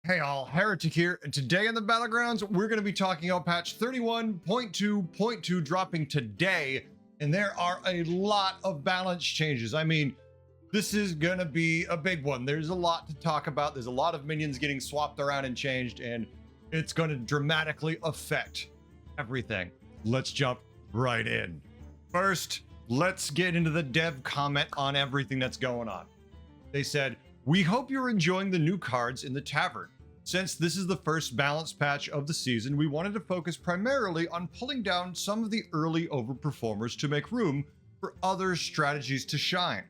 Hey all, Heretic here, and today in the Battlegrounds, we're going to be talking about patch 31.2.2 dropping today, and there are a lot of balance changes. I mean, this is going to be a big one. There's a lot to talk about. There's a lot of minions getting swapped around and changed, and it's going to dramatically affect everything. Let's jump right in. First, let's get into the dev comment on everything that's going on. They said, "We hope you're enjoying the new cards in the tavern. Since this is the first balance patch of the season, we wanted to focus primarily on pulling down some of the early overperformers to make room for other strategies to shine.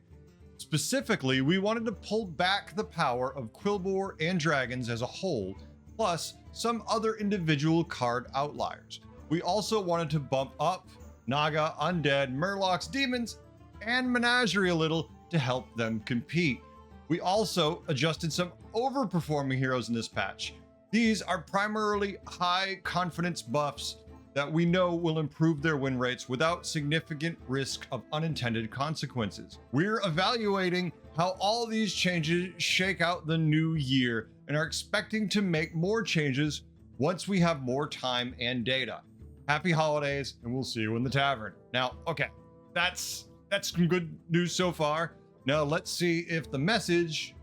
Specifically, we wanted to pull back the power of Quilboar and Dragons as a whole, plus some other individual card outliers. We also wanted to bump up Naga, Undead, Murlocs, Demons, and Menagerie a little to help them compete. We also adjusted some overperforming heroes in this patch. These are primarily high confidence buffs that we know will improve their win rates without significant risk of unintended consequences. We're evaluating how all these changes shake out the new year and are expecting to make more changes once we have more time and data. Happy holidays, and we'll see you in the tavern." Now, okay, that's some good news so far. Now let's see if the message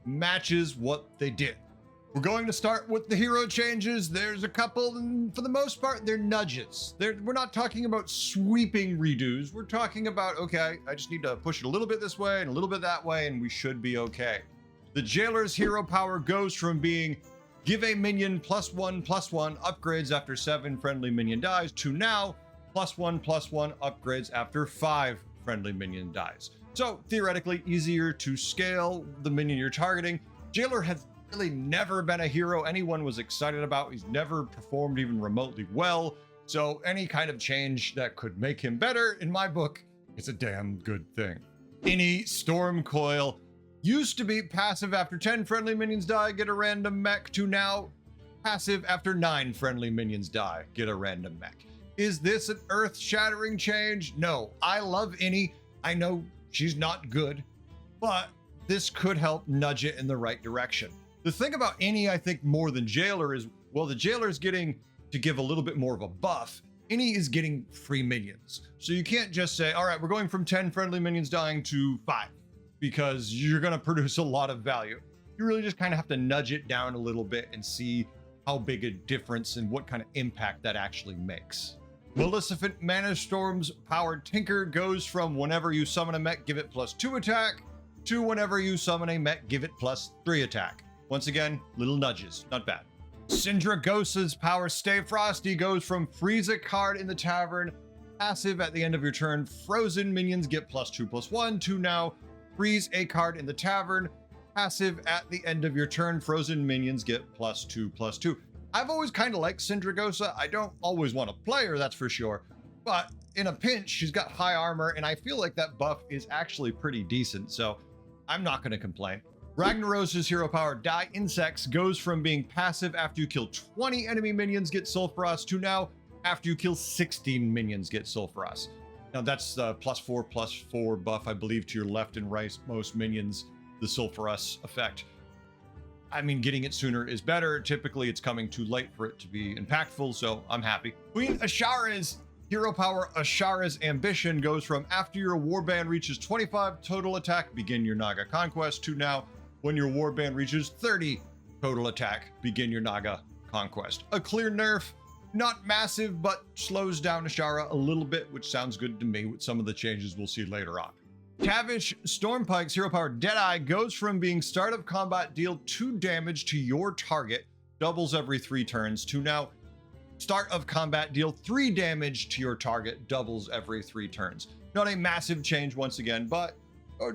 matches what they did. We're going to start with the hero changes. There's a couple, and for the most part, they're nudges. We're not talking about sweeping redos. We're talking about, okay, I just need to push it a little bit this way and a little bit that way, and we should be okay. The Jailer's hero power goes from being give a minion +1/+1 upgrades after 7 friendly minion dies to now +1/+1 upgrades after 5 friendly minion dies. So theoretically easier to scale the minion you're targeting. Jailer has really never been a hero anyone was excited about. He's never performed even remotely well. So any kind of change that could make him better, in my book, is a damn good thing. Any Storm Coil used to be passive after 10 friendly minions die, get a random mech, to now passive after 9 friendly minions die, get a random mech. Is this an earth-shattering change? No. I love Innie. I know she's not good, but this could help nudge it in the right direction. The thing about Innie, I think, more than Jailer is, well, the Jailer is getting to give a little bit more of a buff. Innie is getting free minions. So you can't just say, all right, we're going from 10 friendly minions dying to 5, because you're going to produce a lot of value. You really just kind of have to nudge it down a little bit and see how big a difference and what kind of impact that actually makes. Maleficent Mana Storm's powered Tinker goes from whenever you summon a mech, give it +2 attack, to whenever you summon a mech, give it +3 attack. Once again, little nudges, not bad. Syndragosa's power Stay Frosty goes from freeze a card in the tavern, passive at the end of your turn, frozen minions get +2/+1, to now freeze a card in the tavern, passive at the end of your turn, frozen minions get +2/+2. I've always kind of liked Syndragosa. I don't always want to play her, that's for sure. But in a pinch, she's got high armor, and I feel like that buff is actually pretty decent, so I'm not going to complain. Ragnaros's hero power Die Insects goes from being passive after you kill 20 enemy minions get Sulfuras to now after you kill 16 minions get Sulfuras. Now that's the +4/+4 buff, I believe, to your left and right most minions, the Sulfuras effect. I mean, getting it sooner is better. Typically, it's coming too late for it to be impactful, so I'm happy. Queen Ashara's hero power, Ashara's Ambition, goes from after your warband reaches 25 total attack, begin your Naga Conquest, to now when your warband reaches 30 total attack, begin your Naga Conquest. A clear nerf, not massive, but slows down Ashara a little bit, which sounds good to me with some of the changes we'll see later on. Tavish Stormpike's hero power Deadeye goes from being start of combat deal 2 damage to your target, doubles every 3 turns, to now start of combat deal 3 damage to your target, doubles every 3 turns. Not a massive change once again, but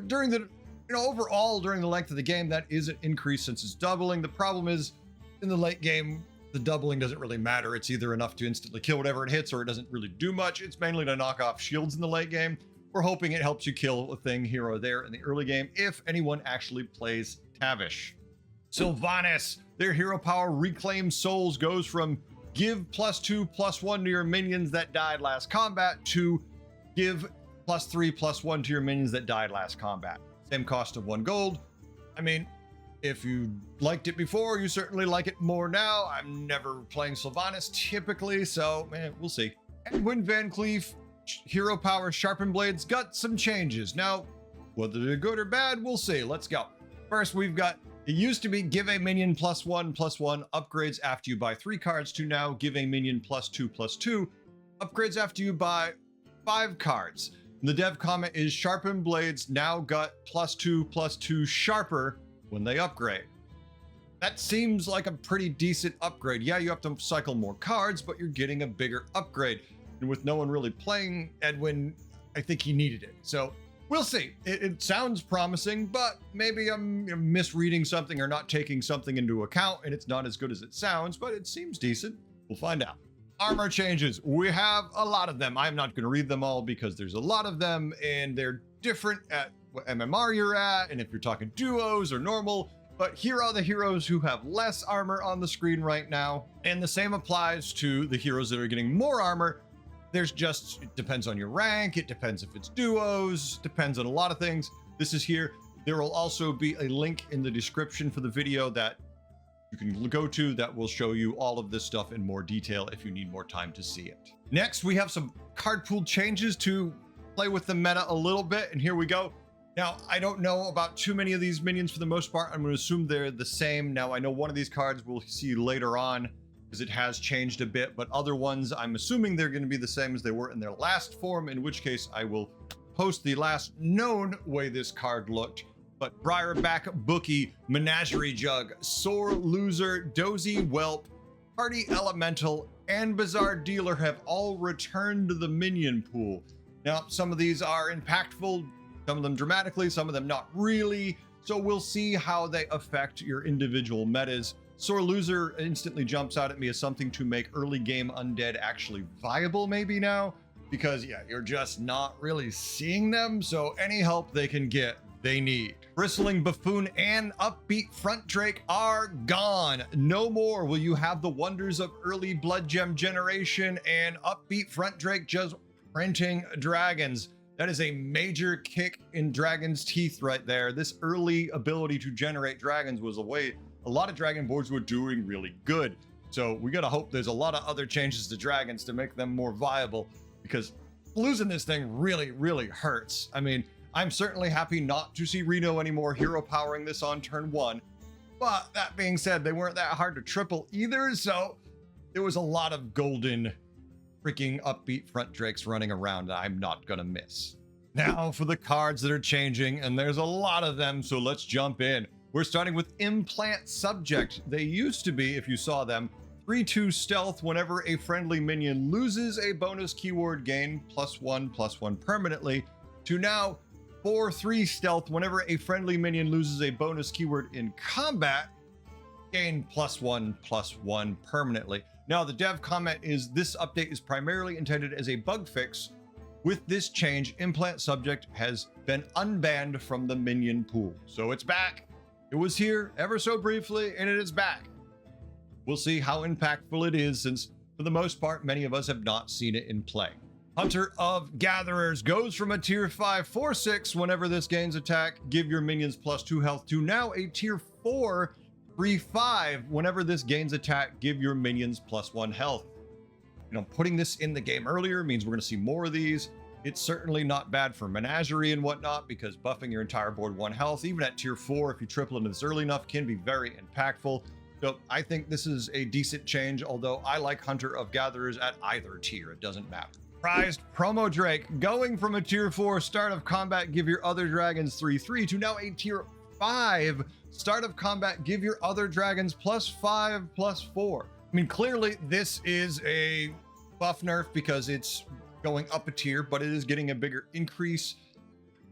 during the overall during the length of the game, that is an increase since it's doubling. The problem is in the late game, the doubling doesn't really matter. It's either enough to instantly kill whatever it hits, or it doesn't really do much. It's mainly to knock off shields in the late game. We're hoping it helps you kill a thing here or there in the early game, if anyone actually plays Tavish. Sylvanas, their hero power Reclaim Souls goes from give +2/+1 to your minions that died last combat to give +3/+1 to your minions that died last combat. Same cost of 1 gold. I mean, If you liked it before, you certainly like it more now. I'm never playing Sylvanas typically, so we'll see. Edwin Van Cleef, Hero Power Sharpened Blades, got some changes. Now, whether they're good or bad, we'll see. Let's go. First, we've got, it used to be give a minion +1/+1 upgrades after you buy 3 cards to now give a minion +2/+2 upgrades after you buy 5 cards. And the dev comment is Sharpened Blades now got +2/+2 sharper when they upgrade. That seems like a pretty decent upgrade. Yeah, you have to cycle more cards, but you're getting a bigger upgrade. And with no one really playing Edwin, I think he needed it. So we'll see. It sounds promising, but maybe I'm misreading something or not taking something into account, and it's not as good as it sounds, but it seems decent. We'll find out. Armor changes. We have a lot of them. I'm not going to read them all because there's a lot of them, and they're different at what MMR you're at, and if you're talking duos or normal. But here are the heroes who have less armor on the screen right now, and the same applies to the heroes that are getting more armor. There's just, it depends on your rank, it depends if it's duos, depends on a lot of things. This is here. There will also be a link in the description for the video that you can go to that will show you all of this stuff in more detail if you need more time to see it. Next, we have some card pool changes to play with the meta a little bit, and here we go. Now, I don't know about too many of these minions for the most part. I'm going to assume they're the same. Now, I know one of these cards we'll see later on because it has changed a bit, but other ones, I'm assuming they're going to be the same as they were in their last form, in which case I will post the last known way this card looked. But Briarback Bookie, Menagerie Jug, Sore Loser, Dozy Whelp, Party Elemental, and Bizarre Dealer have all returned to the minion pool. Now, some of these are impactful, some of them dramatically, some of them not really. So we'll see how they affect your individual metas. Sore Loser instantly jumps out at me as something to make early game undead actually viable maybe now, because yeah, you're just not really seeing them. So any help they can get, they need. Bristling Buffoon and Upbeat Front Drake are gone. No more will you have the wonders of early Blood Gem generation and Upbeat Front Drake just printing dragons. That is a major kick in Dragon's teeth right there. This early ability to generate dragons was a way a lot of dragon boards were doing really good. So we gotta hope there's a lot of other changes to dragons to make them more viable, because losing this thing really, really hurts. I mean, I'm certainly happy not to see Reno anymore hero powering this on turn 1. But that being said, they weren't that hard to triple either. So there was a lot of golden freaking Upbeat Front Drakes running around that I'm not gonna miss. Now for the cards that are changing, and there's a lot of them, so let's jump in. We're starting with Implant Subject. They used to be, if you saw them, 3/2 stealth whenever a friendly minion loses a bonus keyword, gain +1/+1 permanently, to now 4/3 stealth whenever a friendly minion loses a bonus keyword in combat, gain +1/+1 permanently. Now, the dev comment is this update is primarily intended as a bug fix. With this change, Implant Subject has been unbanned from the minion pool. So it's back. It was here ever so briefly, and it is back. We'll see how impactful it is, since for the most part, many of us have not seen it in play. Hunter of Gatherers goes from a tier 5 4/6 whenever this gains attack, give your minions +2 health, to now a tier 4 3/5 whenever this gains attack, give your minions +1 health. You know, putting this in the game earlier means we're going to see more of these. It's certainly not bad for Menagerie and whatnot, because buffing your entire board 1 health, even at tier 4, if you triple into this early enough, can be very impactful. So I think this is a decent change, although I like Hunter of Gatherers at either tier. It doesn't matter. Prized Promo Drake, going from a tier 4 start of combat, give your other dragons 3/3, to now a tier 5 start of combat, give your other dragons +5/+4. I mean, clearly this is a buff nerf because it's going up a tier, but it is getting a bigger increase.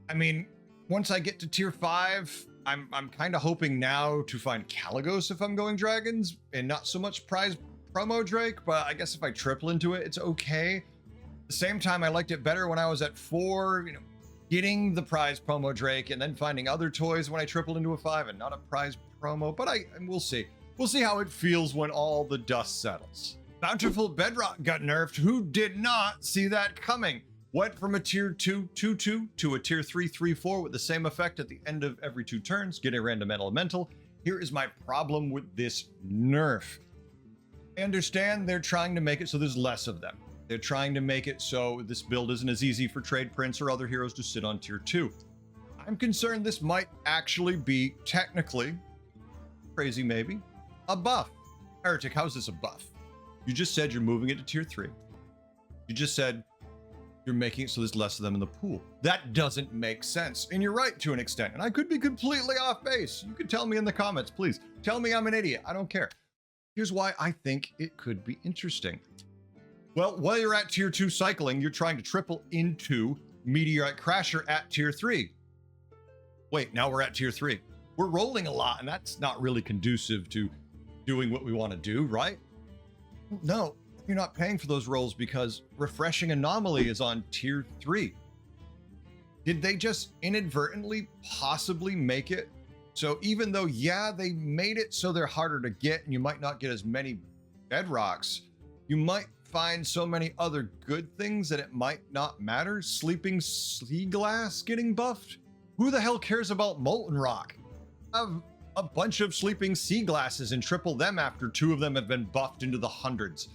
I mean, once I get to tier 5, I'm kind of hoping now to find Caligos if I'm going dragons, and not so much Prize Promo Drake, but I guess if I triple into it, it's okay. At the same time, I liked it better when I was at 4, you know, getting the Prize Promo Drake and then finding other toys when I tripled into a 5 and not a Prize Promo, but we'll see. We'll see how it feels when all the dust settles. Bountiful Bedrock got nerfed. Who did not see that coming? Went from a tier 2 2/2 to a tier 3 3/4 with the same effect at the end of every 2 turns. Get a random elemental. Here is my problem with this nerf. I understand they're trying to make it so there's less of them. They're trying to make it so this build isn't as easy for trade prints or other heroes to sit on tier 2. I'm concerned this might actually be technically, crazy maybe, a buff. Heretic, how is this a buff? You just said you're moving it to tier 3. You just said you're making it so there's less of them in the pool. That doesn't make sense. And you're right to an extent. And I could be completely off base. You could tell me in the comments, please. Tell me I'm an idiot. I don't care. Here's why I think it could be interesting. Well, while you're at tier 2 cycling, you're trying to triple into Meteorite Crasher at tier 3. Wait, now we're at tier 3. We're rolling a lot, and that's not really conducive to doing what we want to do, right? No, you're not paying for those rolls because Refreshing Anomaly is on tier 3. Did they just inadvertently possibly make it so even though, yeah, they made it so they're harder to get and you might not get as many bedrocks, you might find so many other good things that it might not matter? Sleeping Sea Glass getting buffed? Who the hell cares about Molten Rock? Have a bunch of Sleeping Sea Glasses and triple them after 2 of them have been buffed into the hundreds.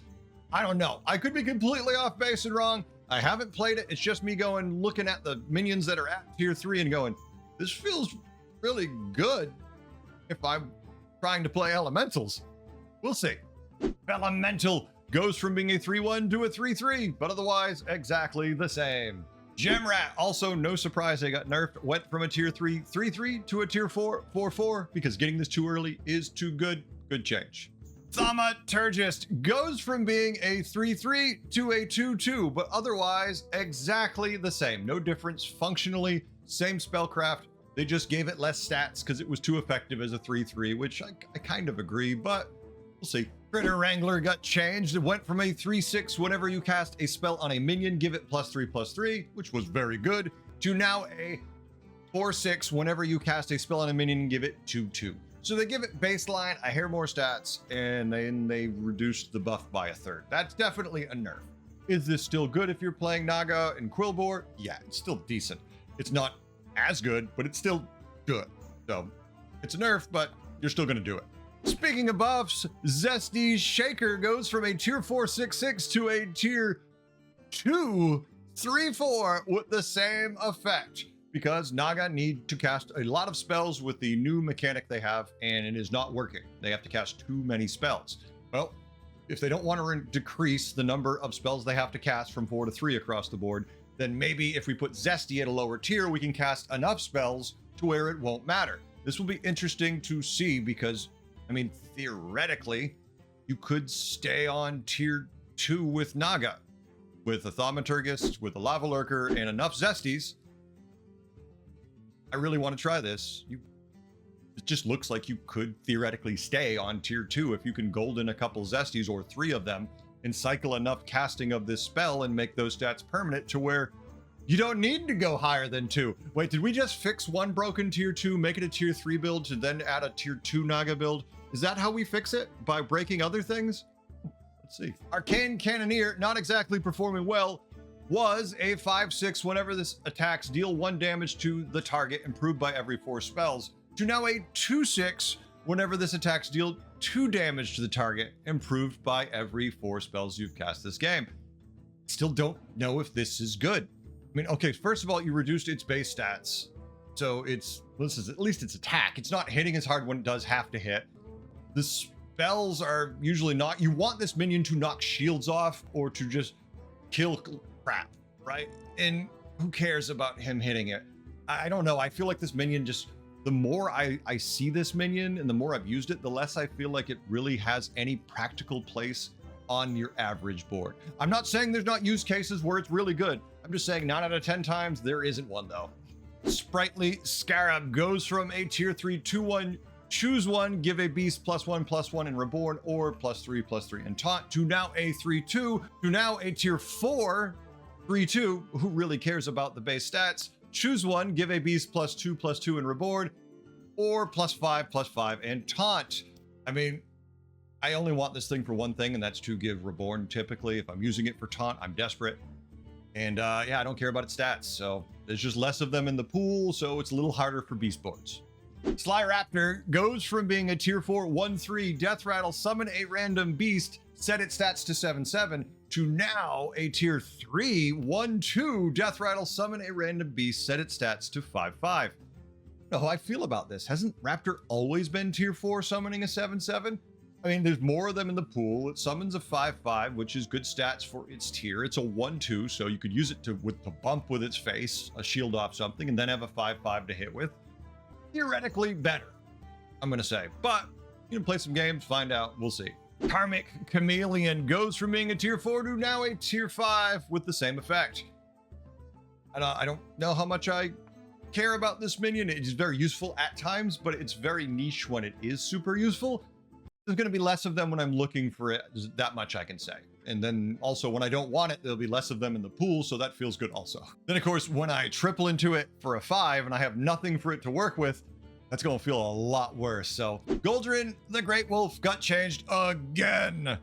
I don't know. I could be completely off base and wrong. I haven't played it. It's just me going, looking at the minions that are at tier 3 and going, this feels really good if I'm trying to play elementals. We'll see. Elemental goes from being a 3-1 to a 3-3, but otherwise exactly the same. Gemrat, also no surprise they got nerfed, went from a tier 3 3-3 to a tier 4 4-4 because getting this too early is too good. Good change. Thaumaturgist goes from being a 3-3 to a 2-2, but otherwise exactly the same. No difference functionally, same spellcraft. They just gave it less stats because it was too effective as a 3-3, which I kind of agree, but we'll see. Critter Wrangler got changed. It went from a 3-6 whenever you cast a spell on a minion, give it +3/+3, which was very good, to now a 4-6 whenever you cast a spell on a minion, give it 2-2. So they give it baseline, a hair more stats, and then they reduced the buff by 1/3. That's definitely a nerf. Is this still good if you're playing Naga and Quillbore? Yeah, it's still decent. It's not as good, but it's still good. So it's a nerf, but you're still going to do it. Speaking of buffs, Zesty Shaker goes from a tier 4 6-6 to a tier 2 3-4 with the same effect because Naga need to cast a lot of spells with the new mechanic they have, and it is not working. They have to cast too many spells. Well, if they don't want to decrease the number of spells they have to cast from 4 to 3 across the board, then maybe if we put Zesty at a lower tier, we can cast enough spells to where it won't matter. This will be interesting to see because, I mean, theoretically, you could stay on tier 2 with Naga, with a Thaumaturgist, with a Lava Lurker, and enough Zesties. I really want to try this. It just looks like you could theoretically stay on tier 2 if you can golden a couple Zesties or 3 of them and cycle enough casting of this spell and make those stats permanent to where you don't need to go higher than 2. Wait, did we just fix one broken tier 2, make it a tier 3 build to then add a tier 2 Naga build? Is that how we fix it? By breaking other things? Let's see. Arcane Cannoneer, not exactly performing well, was a 5-6 whenever this attacks, deal 1 damage to the target, improved by every 4 spells, to now a 2-6 whenever this attacks, deal 2 damage to the target, improved by every 4 spells you've cast this game. Still don't know if this is good. I mean, okay, first of all, you reduced its base stats. So it's, well, this is at least its attack. It's not hitting as hard when it does have to hit. The spells are usually not, you want this minion to knock shields off or to just kill crap, right? And who cares about him hitting it? I don't know. I feel like this minion just, the more I see this minion and the more I've used it, the less I feel like it really has any practical place on your average board. I'm not saying there's not use cases where it's really good. I'm just saying 9 out of 10 times there isn't one though. Sprightly Scarab goes from a tier 3 2-1, choose one, give a beast +1/+1 in Reborn or +3/+3 in Taunt, to now a 3-2, to now a tier 4 3-2. Who really cares about the base stats? Choose one, give a beast +2/+2 in Reborn or +5/+5 in Taunt. I mean, I only want this thing for one thing, and that's to give Reborn. Typically, if I'm using it for Taunt, I'm desperate. And yeah, I don't care about its stats. So there's just less of them in the pool, so it's a little harder for beast boards. Sly Raptor goes from being a tier 4 1/3 death rattle, summon a random beast, set its stats to 7/7, to now a tier 3 1/2 death rattle, summon a random beast, set its stats to 5/5. Know how I feel about this. Hasn't Raptor always been tier 4 summoning a 7/7? I mean, there's more of them in the pool. It summons a 5/5, which is good stats for its tier. It's a 1/2, so you could use it to bump with its face, a shield off something, and then have a 5/5 to hit with. Theoretically better, I'm gonna say. But you can play some games, find out, we'll see. Karmic Chameleon goes from being a tier 4 to now a tier 5 with the same effect. I don't know how much I care about this minion. It is very useful at times, but it's very niche when it is super useful. There's going to be less of them when I'm looking for it, that much I can say. And then also when I don't want it, there'll be less of them in the pool, so that feels good also. Then of course, when I triple into it for a 5 and I have nothing for it to work with, that's going to feel a lot worse. So Goldrin, the Great Wolf, got changed again.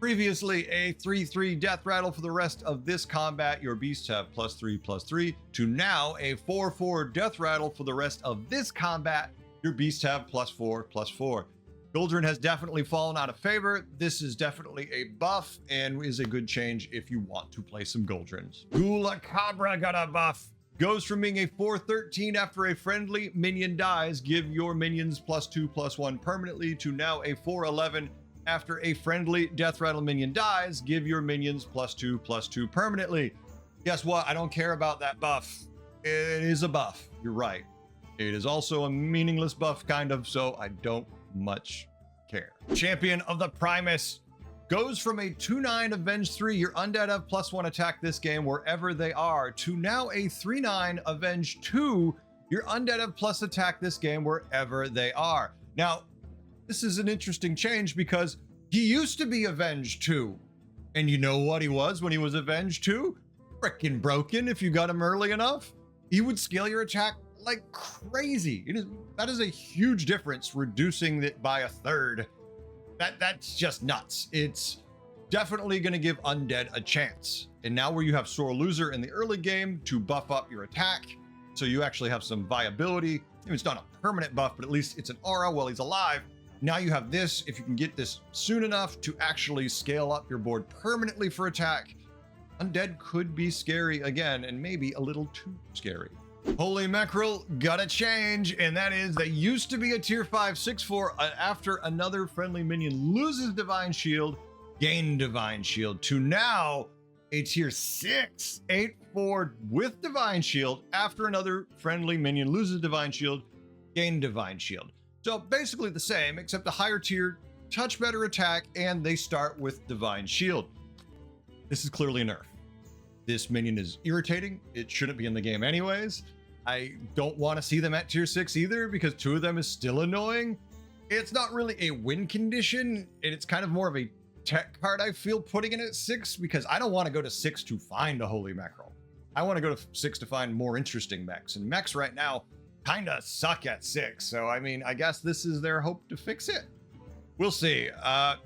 Previously a 3/3 death rattle for the rest of this combat. Your beasts have +3/+3, to now a 4/4 death rattle for the rest of this combat. Your beasts have +4/+4. Goldrin has definitely fallen out of favor. This is definitely a buff and is a good change if you want to play some Goldrins. Gula Cabra got a buff. Goes from being a 4/13 after a friendly minion dies, give your minions +2/+1 permanently, to now a 4/11 after a friendly death rattle minion dies, give your minions +2/+2 permanently. Guess what? I don't care about that buff. It is a buff. You're right. It is also a meaningless buff, kind of, so I don't much care. Champion of the Primus goes from a 2/9 Avenge 3, your undead have +1 attack this game wherever they are, to now a 3/9 Avenge 2, your undead have plus attack this game wherever they are. Now, this is an interesting change because he used to be Avenge 2. And you know what he was when he was Avenge 2? Frickin' broken if you got him early enough. He would scale your attack like crazy. That is a huge difference, reducing it by a third. That's just nuts. It's definitely going to give undead a chance. And now where you have Sore Loser in the early game to buff up your attack, so you actually have some viability. It's not a permanent buff, but at least it's an aura while he's alive. Now you have this, if you can get this soon enough to actually scale up your board permanently for attack, undead could be scary again, and maybe a little too scary. Holy Mackerel got a change, and that is they used to be a tier 5 6/4 after another friendly minion loses Divine Shield, gain Divine Shield, to now a tier 6 8/4 with Divine Shield after another friendly minion loses Divine Shield, gain Divine Shield. So basically the same, except a higher tier, touch better attack, and they start with Divine Shield. This is clearly a nerf. This minion is irritating. It shouldn't be in the game anyways. I don't want to see them at tier 6 either, because 2 of them is still annoying. It's not really a win condition, and it's kind of more of a tech card, I feel, putting it at 6, because I don't want to go to 6 to find a Holy Mackerel. I want to go to 6 to find more interesting mechs, and mechs right now kind of suck at 6. So, I mean, I guess this is their hope to fix it. We'll see.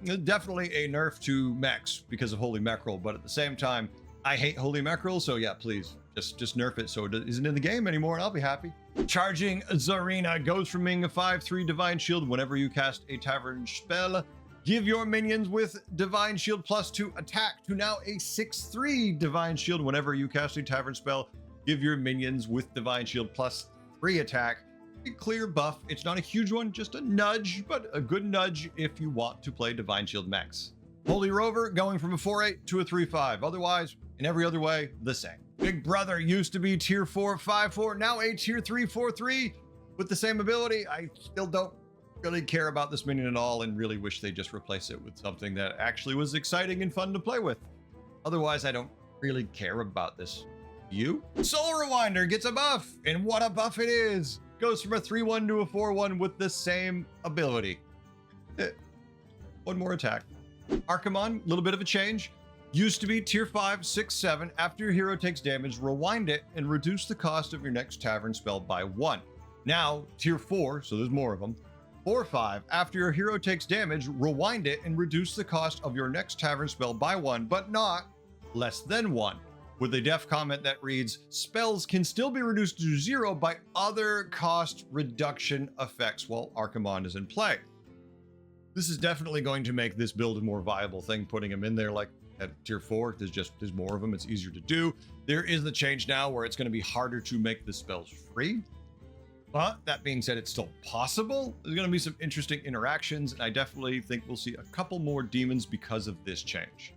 Definitely a nerf to mechs because of Holy Mackerel, but at the same time, I hate Holy Mackerel, so yeah, please, just nerf it so it isn't in the game anymore, and I'll be happy. Charging Zarina goes from being a 5/3 Divine Shield whenever you cast a Tavern spell. Give your minions with Divine Shield +2 attack, to now a 6/3 Divine Shield whenever you cast a Tavern spell. Give your minions with Divine Shield +3 attack. A clear buff. It's not a huge one, just a nudge, but a good nudge if you want to play Divine Shield mechs. Holy Rover going from a 4/8 to a 3/5. Otherwise, in every other way, the same. Big Brother used to be tier 4 5/4, now a tier 3 4/3 with the same ability. I still don't really care about this minion at all, and really wish they just replace it with something that actually was exciting and fun to play with. Otherwise, I don't really care about this. You? Soul Rewinder gets a buff, and what a buff it is! Goes from a 3/1 to a 4/1 with the same ability. One more attack. Archimon, a little bit of a change. Used to be tier 5 6/7. After your hero takes damage, rewind it and reduce the cost of your next Tavern spell by 1. Now, tier 4, so there's more of them. 4/5. After your hero takes damage, rewind it and reduce the cost of your next Tavern spell by 1, but not less than 1. with a def comment that reads, spells can still be reduced to 0 by other cost reduction effects while Archimond is in play. This is definitely going to make this build a more viable thing, putting him in there like at tier 4. There's more of them, it's easier to do. There is the change now where it's going to be harder to make the spells free. But that being said, it's still possible. There's going to be some interesting interactions, and I definitely think we'll see a couple more demons because of this change.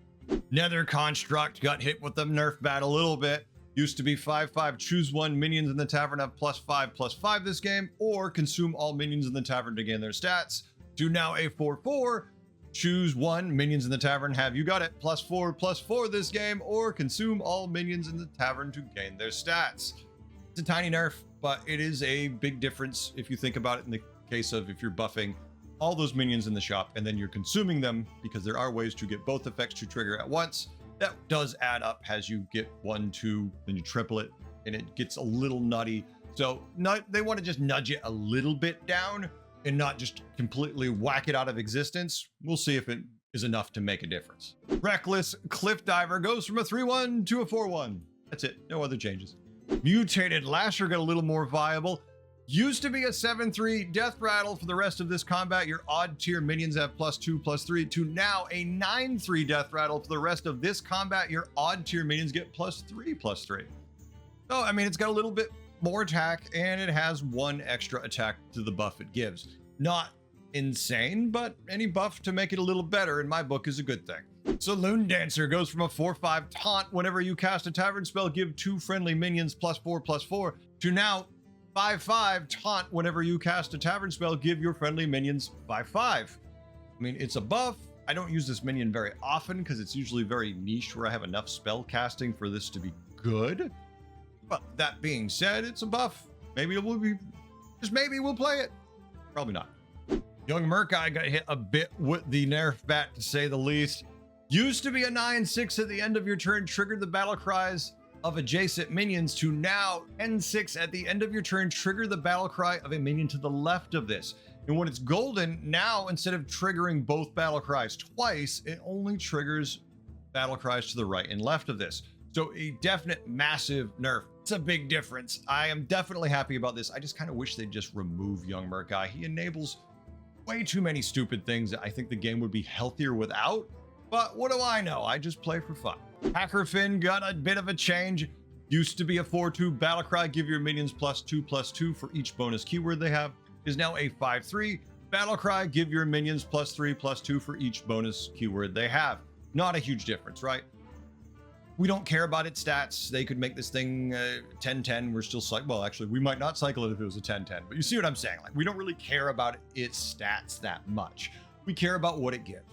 Nether Construct got hit with the nerf bat a little bit. Used to be 5/5, choose one, minions in the tavern have +5/+5 this game, or consume all minions in the tavern to gain their stats, to now a 4/4, choose one, minions in the tavern have, you got it, +4/+4 this game, or consume all minions in the tavern to gain their stats. It's a tiny nerf, but it is a big difference if you think about it in the case of if you're buffing all those minions in the shop and then you're consuming them, because there are ways to get both effects to trigger at once. That does add up as you get 1, 2, then you triple it, and it gets a little nutty. So they want to just nudge it a little bit down and not just completely whack it out of existence. We'll see if it is enough to make a difference. Reckless Cliff Diver goes from a 3/1 to a 4/1. That's it, no other changes. Mutated Lasher got a little more viable. Used to be a 7/3 death rattle for the rest of this combat. Your odd tier minions have +2/+3, to now a 9/3 death rattle for the rest of this combat. Your odd tier minions get +3/+3. So, I mean, it's got a little bit more attack, and it has 1 extra attack to the buff it gives. Not insane, but any buff to make it a little better in my book is a good thing. Saloon Dancer goes from a 4/5 taunt whenever you cast a tavern spell, give 2 friendly minions +4/+4, to now 5/5 taunt whenever you cast a tavern spell, give your friendly minions 5/5. I mean, it's a buff. I don't use this minion very often because it's usually very niche where I have enough spell casting for this to be good. But that being said, it's a buff. Maybe it will be, just maybe we'll play it. Probably not. Young Murkai got hit a bit with the nerf bat, to say the least. Used to be a 9/6 at the end of your turn, triggered the battle cries of adjacent minions, to now 10/6 at the end of your turn, trigger the battle cry of a minion to the left of this. And when it's golden, now instead of triggering both battle cries twice, it only triggers battle cries to the right and left of this. So a definite massive nerf. It's a big difference. I am definitely happy about this. I just kind of wish they'd just remove Young Murkai. He enables way too many stupid things that I think the game would be healthier without. But what do I know? I just play for fun. Hackerfin got a bit of a change. Used to be a 4/2 battlecry, give your minions +2/+2 for each bonus keyword they have. Is now a 5/3 battlecry, give your minions +3/+2 for each bonus keyword they have. Not a huge difference, right? We don't care about its stats. They could make this thing 10/10. We're still well, actually, we might not cycle it if it was a 10/10, but you see what I'm saying? Like, we don't really care about its stats that much. We care about what it gives.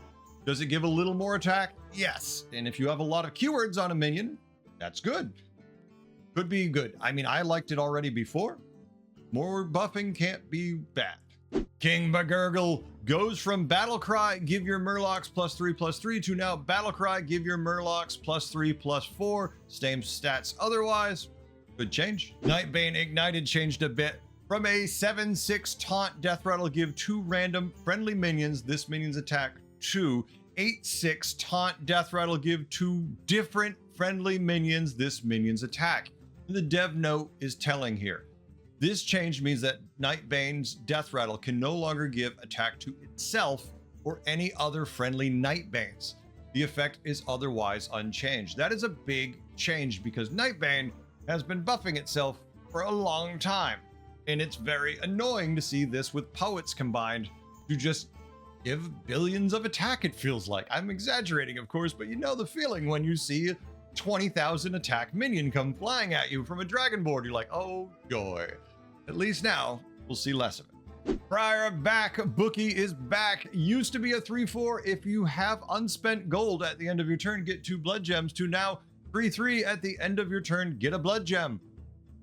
Does it give a little more attack? Yes. And if you have a lot of keywords on a minion, that's good. Could be good. I mean, I liked it already before. More buffing can't be bad. King Bagurgle goes from Battlecry, give your Murlocs +3/+3, to now Battlecry, give your Murlocs +3/+4. Same stats otherwise. Good change. Nightbane Ignited changed a bit. From a 7/6 taunt death rattle, give 2 random friendly minions this minion's attack, to 8/6 taunt death rattle, give 2 different friendly minions this minion's attack. The dev note is telling here. This change means that Nightbane's death rattle can no longer give attack to itself or any other friendly Nightbanes. The effect is otherwise unchanged. That is a big change because Nightbane has been buffing itself for a long time, and it's very annoying to see this with Poets combined to just give billions of attack, it feels like. I'm exaggerating, of course, but you know the feeling when you see 20,000 attack minion come flying at you from a dragon board. You're like, oh joy. At least now we'll see less of it. Prior back bookie is back. Used to be a 3/4. If you have unspent gold at the end of your turn, get 2 blood gems, to now 3/3 at the end of your turn, get a blood gem.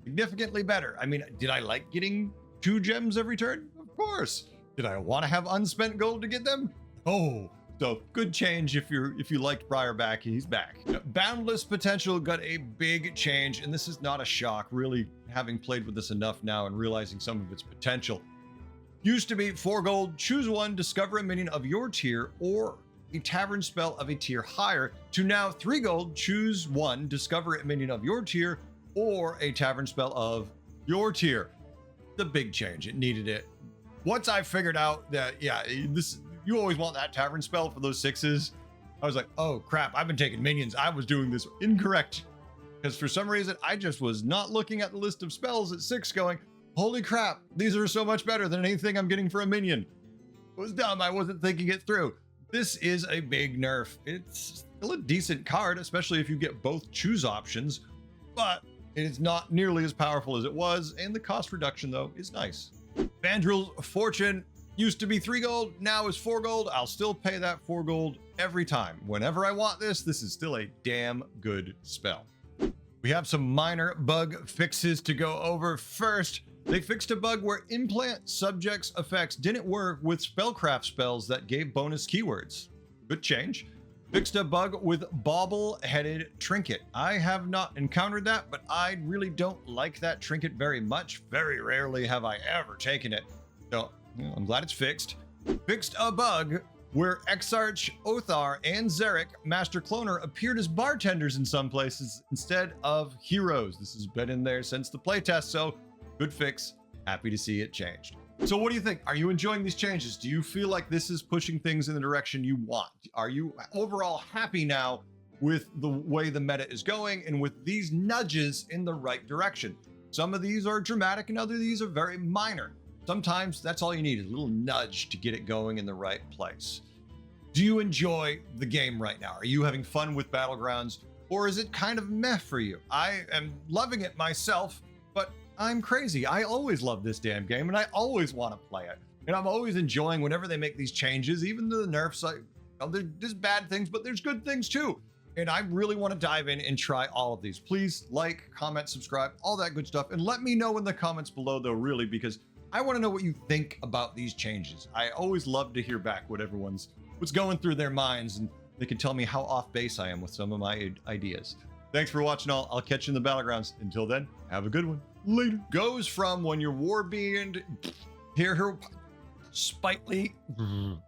Significantly better. I mean, did I like getting 2 gems every turn? Of course. Did I want to have unspent gold to get them? Oh, so good change if you liked Briar back, he's back. Boundless Potential got a big change, and this is not a shock, really having played with this enough now and realizing some of its potential. Used to be 4 gold, choose one, discover a minion of your tier or a tavern spell of a tier higher, to now 3 gold, choose one, discover a minion of your tier, or a tavern spell of your tier. The big change, it needed it. Once I figured out that, yeah, you always want that tavern spell for those 6s, I was like, oh crap, I've been taking minions. I was doing this incorrect. Because for some reason, I just was not looking at the list of spells at 6 going, holy crap, these are so much better than anything I'm getting for a minion. It was dumb, I wasn't thinking it through. This is a big nerf. It's still a decent card, especially if you get both choose options, but it is not nearly as powerful as it was, and the cost reduction, though, is nice. Vandril's Fortune used to be 3 gold, now is 4 gold. I'll still pay that 4 gold every time. Whenever I want this is still a damn good spell. We have some minor bug fixes to go over. First, they fixed a bug where implant subjects effects didn't work with spellcraft spells that gave bonus keywords. Good change. Fixed a bug with bobble-headed trinket. I have not encountered that, but I really don't like that trinket very much. Very rarely have I ever taken it. So I'm glad it's fixed. Fixed a bug where Exarch, Othar, and Zarek, Master Cloner, appeared as bartenders in some places instead of heroes. This has been in there since the playtest, so good fix. Happy to see it changed. So what do you think? Are you enjoying these changes? Do you feel like this is pushing things in the direction you want? Are you overall happy now with the way the meta is going and with these nudges in the right direction? Some of these are dramatic and other of these are very minor. Sometimes that's all you need, is a little nudge to get it going in the right place. Do you enjoy the game right now? Are you having fun with Battlegrounds, or is it kind of meh for you? I am loving it myself, but I'm crazy. I always love this damn game, and I always want to play it. And I'm always enjoying whenever they make these changes, even the nerfs. There's bad things, but there's good things too. And I really want to dive in and try all of these. Please like, comment, subscribe, all that good stuff. And let me know in the comments below, though, really, because I want to know what you think about these changes. I always love to hear back what's going through their minds, and they can tell me how off base I am with some of my ideas. Thanks for watching all. I'll catch you in the Battlegrounds. Until then, have a good one. Later. Goes from when you're war being, hear her spitely